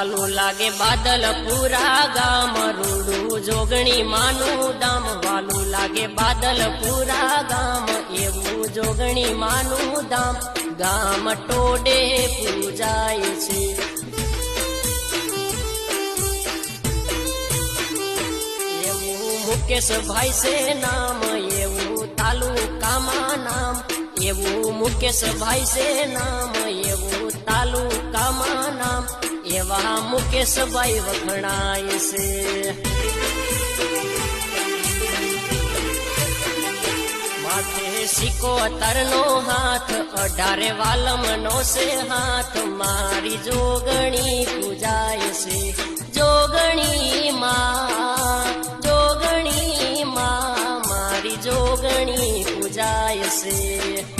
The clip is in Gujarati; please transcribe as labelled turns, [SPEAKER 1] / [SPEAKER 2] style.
[SPEAKER 1] વાલું લાગે બાદલ પૂરા ગામ રૂડું જોગણી માનું ધામ વાલું લાગે બાદલ પૂરા ગામ એવું જોગણી માનું ધામ ગામ ટોડે પૂજાય છે એવું મુકેશભાઈ છે નામ એવું તાલુકામાં નામ એવું મુકેશભાઈ છે નામ એવું તાલુકામાં નામ એવા મુકેશભાઈ વખણાય છે માથે સિકોતરનો હાથ 18 વાલમનો છે હાથ મારી જોગણી પૂજાય છે જોગણી માં મારી જોગણી પૂજાય છે